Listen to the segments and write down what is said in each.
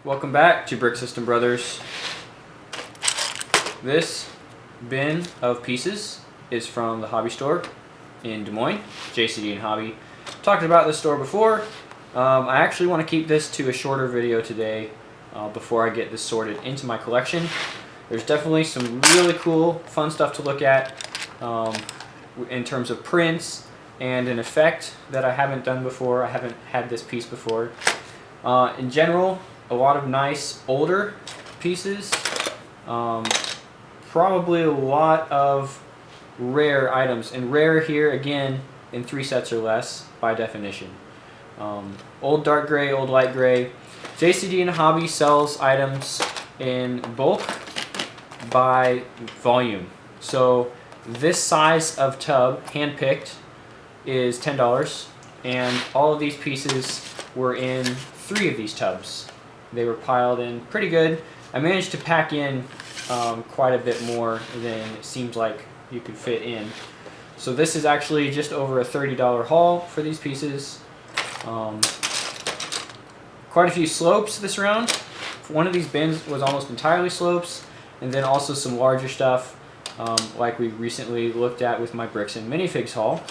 Welcome back to Brick System Brothers. This bin of pieces is from the hobby store in Des Moines, JCD and Hobby. Talked about this store before. I actually want to keep this to a shorter video today before I get this sorted into my collection. There's definitely some really cool, fun stuff to look at in terms of prints and an effect that I haven't done before. I haven't had this piece before. In general, a lot of nice older pieces. Probably a lot of rare items, and rare here again in 3 sets or less by definition. Old dark gray, old light gray. JCD and Hobby sells items in bulk by volume. So this size of tub, hand-picked, is $10, and all of these pieces were in 3 of these tubs. They were piled in pretty good. I managed to pack in quite a bit more than it seems like you could fit in. So this is actually just over a $30 haul for these pieces. Quite a few slopes this round. One of these bins was almost entirely slopes, and then also some larger stuff like we recently looked at with my bricks and minifigs haul.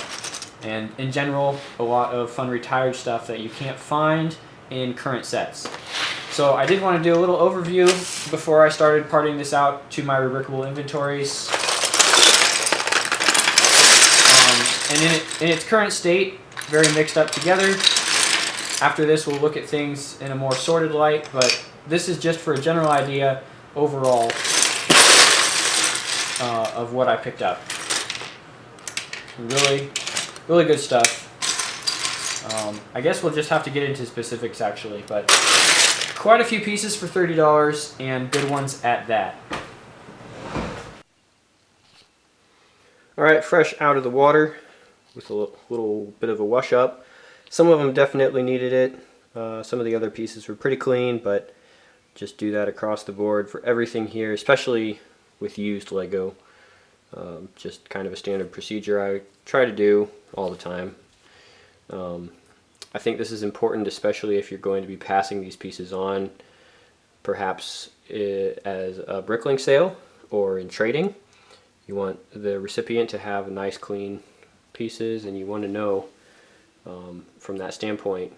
And in general, a lot of fun retired stuff that you can't find in current sets. So I did want to do a little overview before I started parting this out to my Rebrickable inventories. And in its current state, very mixed up together. After this, we'll look at things in a more sorted light, but this is just for a general idea overall of what I picked up. Really good stuff. I guess we'll just have to get into specifics actually, but quite a few pieces for $30 and good ones at that. Alright, fresh out of the water with a little bit of a wash up. Some of them definitely needed it. Some of the other pieces were pretty clean, but just do that across the board for everything here, especially with used Lego. Just kind of a standard procedure I try to do all the time. I think this is important, especially if you're going to be passing these pieces on, perhaps as a bricklink sale or in trading. You want the recipient to have nice clean pieces, and you want to know from that standpoint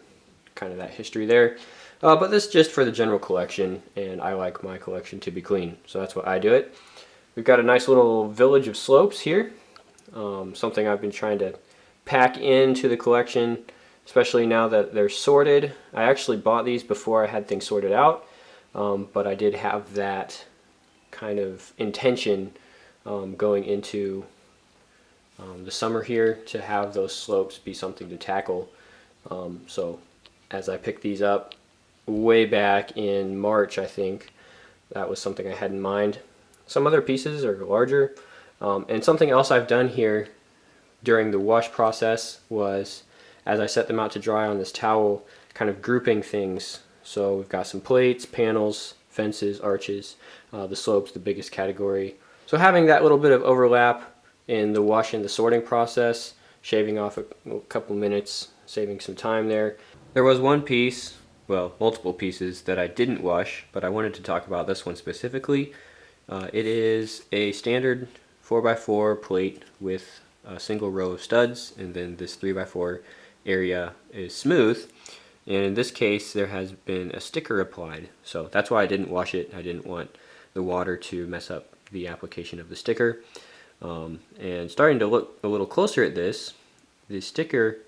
kind of that history there. But this is just for the general collection, and I like my collection to be clean, so that's why I do it. We've got a nice little village of slopes here, something I've been trying to pack into the collection, especially now that they're sorted. I actually bought these before I had things sorted out, but I did have that kind of intention going into the summer here to have those slopes be something to tackle. So as I picked these up way back in March, I think that was something I had in mind. Some other pieces are larger, and something else I've done here during the wash process was, as I set them out to dry on this towel, kind of grouping things. So we've got some plates, panels, fences, arches, the slopes, the biggest category. So having that little bit of overlap in the wash and the sorting process, shaving off a couple minutes, saving some time there. There was one piece, well, multiple pieces that I didn't wash, but I wanted to talk about this one specifically. It is a standard 4x4 plate with a single row of studs, and then this 3x4 area is smooth, and in this case there has been a sticker applied, so that's why I didn't wash it. I didn't want the water to mess up the application of the sticker. And starting to look a little closer at this, the sticker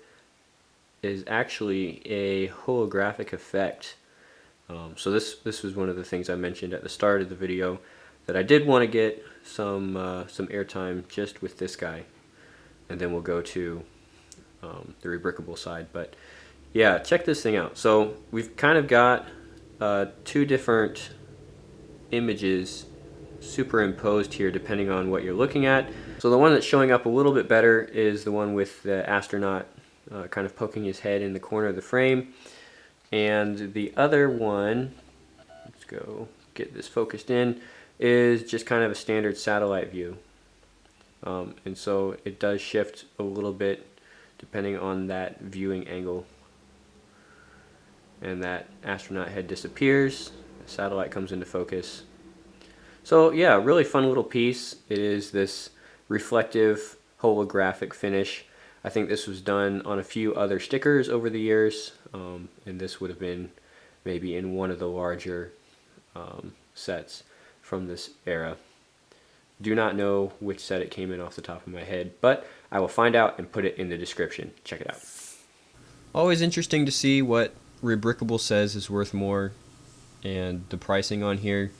is actually a holographic effect. So this was one of the things I mentioned at the start of the video, that I did want to get some airtime just with this guy, and then we'll go to the Rebrickable side. But yeah, check this thing out. So we've kind of got 2 different images superimposed here depending on what you're looking at. So the one that's showing up a little bit better is the one with the astronaut kind of poking his head in the corner of the frame, and the other one, let's go get this focused in, is just kind of a standard satellite view. And so it does shift a little bit depending on that viewing angle. and that astronaut head disappears. The satellite comes into focus. So yeah, really fun little piece. It is this reflective holographic finish. I think this was done on a few other stickers over the years, and this would have been maybe in one of the larger sets from this era. Do not know which set it came in off the top of my head, but I will find out and put it in the description. Check it out. Always interesting to see what Rebrickable says is worth more and the pricing on here.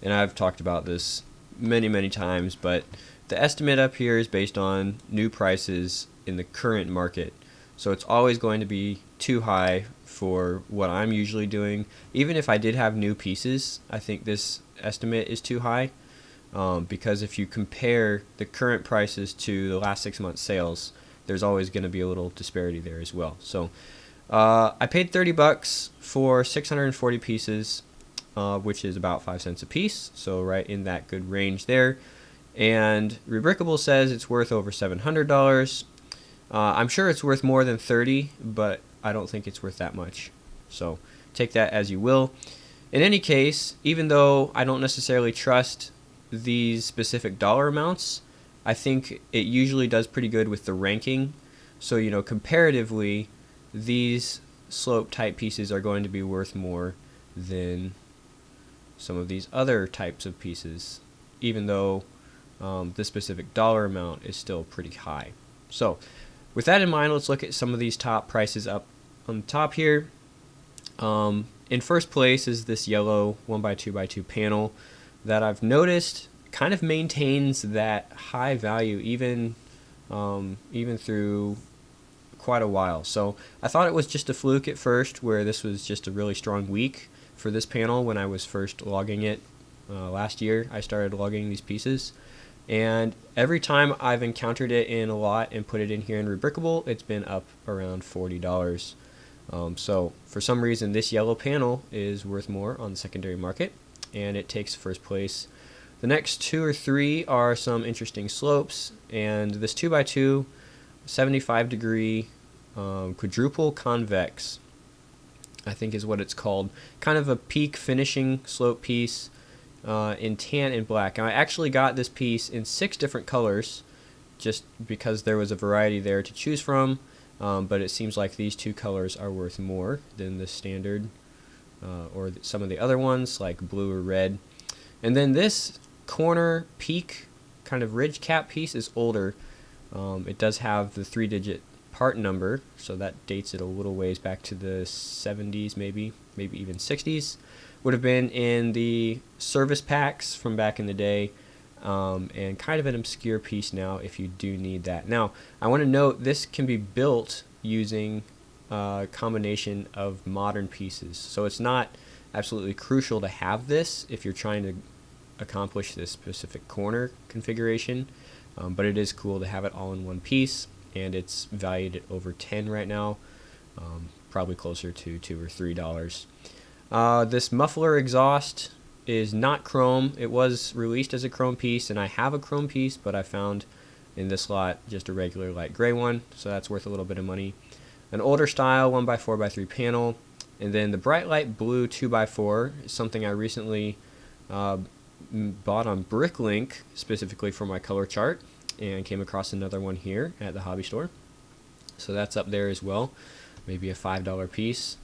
And I've talked about this many times, but the estimate up here is based on new prices in the current market. So it's always going to be too high for what I'm usually doing. Even if I did have new pieces, I think this estimate is too high, because if you compare the current prices to the last 6 months sales, there's always going to be a little disparity there as well. So I paid $30 for 640 pieces, which is about 5 cents a piece, so right in that good range there. And Rebrickable says it's worth over $700. I'm sure it's worth more than 30, but I don't think it's worth that much. So take that as you will. In any case, even though I don't necessarily trust these specific dollar amounts, I think it usually does pretty good with the ranking. So, you know, comparatively, these slope type pieces are going to be worth more than some of these other types of pieces, even though the specific dollar amount is still pretty high. So with that in mind, let's look at some of these top prices up on the top here. In first place is this yellow 1x2x2 panel that I've noticed kind of maintains that high value even through quite a while. So I thought it was just a fluke at first, where this was just a really strong week for this panel when I was first logging it. Last year I started logging these pieces, and every time I've encountered it in a lot and put it in here in Rebrickable, it's been up around $40. So for some reason this yellow panel is worth more on the secondary market, and it takes first place. The next 2 or 3 are some interesting slopes, and this 2x2 75 degree quadruple convex, I think is what it's called. Kind of a peak finishing slope piece in tan and black. And I actually got this piece in 6 different colors just because there was a variety there to choose from, but it seems like these 2 colors are worth more than the standard or some of the other ones like blue or red. And then this corner peak kind of ridge cap piece is older. It does have the 3-digit part number, so that dates it a little ways back to the 70s, maybe even 60s. Would have been in the service packs from back in the day, and kind of an obscure piece now if you do need that. Now, I want to note this can be built using a combination of modern pieces, so it's not absolutely crucial to have this if you're trying to accomplish this specific corner configuration, but it is cool to have it all in one piece, and it's valued at over 10 right now, probably closer to $2 or $3. This muffler exhaust is not chrome. It was released as a chrome piece, and I have a chrome piece, but I found in this lot just a regular light gray one, so that's worth a little bit of money. An older style 1x4x3 panel, and then the bright light blue 2x4 is something I recently bought on Bricklink specifically for my color chart, and came across another one here at the hobby store, so that's up there as well, maybe a $5 piece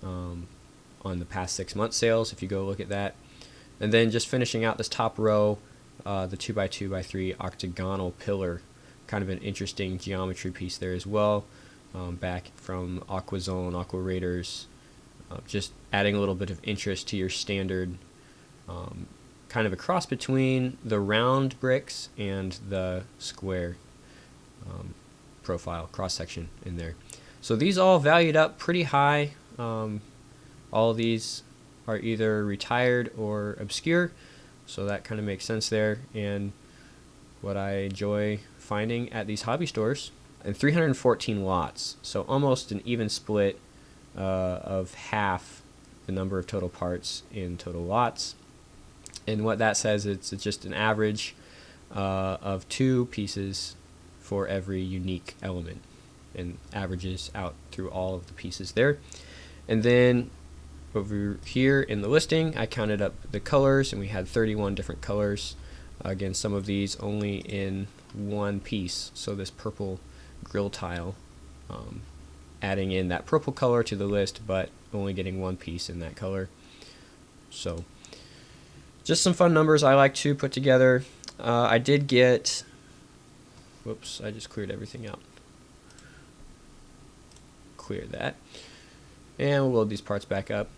on the past 6 month sales if you go look at that. And then just finishing out this top row, the 2x2x3 octagonal pillar, kind of an interesting geometry piece there as well, back from AquaZone, Aqua Raiders, just adding a little bit of interest to your standard, kind of a cross between the round bricks and the square profile cross section in there. So these all valued up pretty high. All of these are either retired or obscure, so that kind of makes sense there, and what I enjoy finding at these hobby stores. And 314 lots, so almost an even split of half the number of total parts in total lots. And what that says, it's just an average of 2 pieces for every unique element, and averages out through all of the pieces there. And then over here in the listing, I counted up the colors, and we had 31 different colors. Again, some of these only in one piece. So this purple grill tile, adding in that purple color to the list, but only getting one piece in that color. So just some fun numbers I like to put together. I did get, whoops, I just cleared everything out. Clear that. And we'll load these parts back up.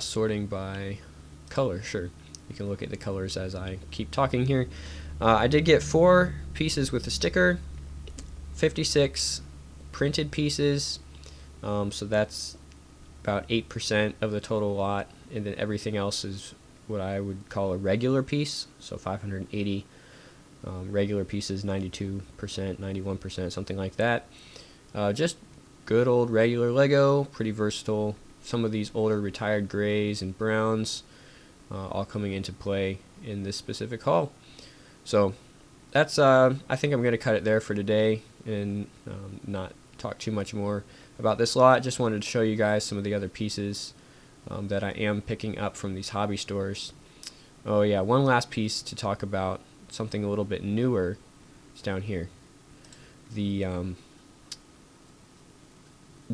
Sorting by color, sure. You can look at the colors as I keep talking here. I did get 4 pieces with a sticker, 56 printed pieces, so that's about 8% of the total lot, and then everything else is what I would call a regular piece, so 580 regular pieces, 92%, 91%, something like that. Just good old regular Lego, pretty versatile. Some of these older retired grays and browns all coming into play in this specific haul. So that's I think I'm going to cut it there for today and not talk too much more about this lot. Just wanted to show you guys some of the other pieces that I am picking up from these hobby stores. Oh yeah, one last piece to talk about, something a little bit newer. It's down here. The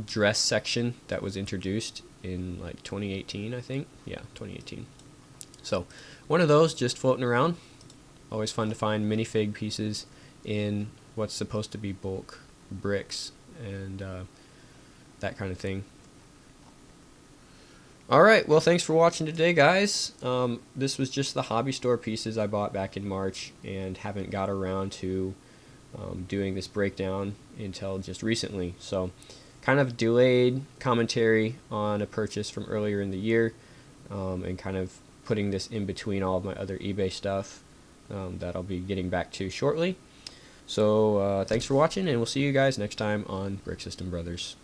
dress section that was introduced in like 2018, I think. Yeah, 2018. So one of those just floating around. Always fun to find minifig pieces in what's supposed to be bulk bricks and that kind of thing. Alright, well, thanks for watching today, guys. This was just the hobby store pieces I bought back in March and haven't got around to doing this breakdown until just recently. So kind of delayed commentary on a purchase from earlier in the year, and kind of putting this in between all of my other eBay stuff that I'll be getting back to shortly. So thanks for watching, and we'll see you guys next time on Brick System Brothers.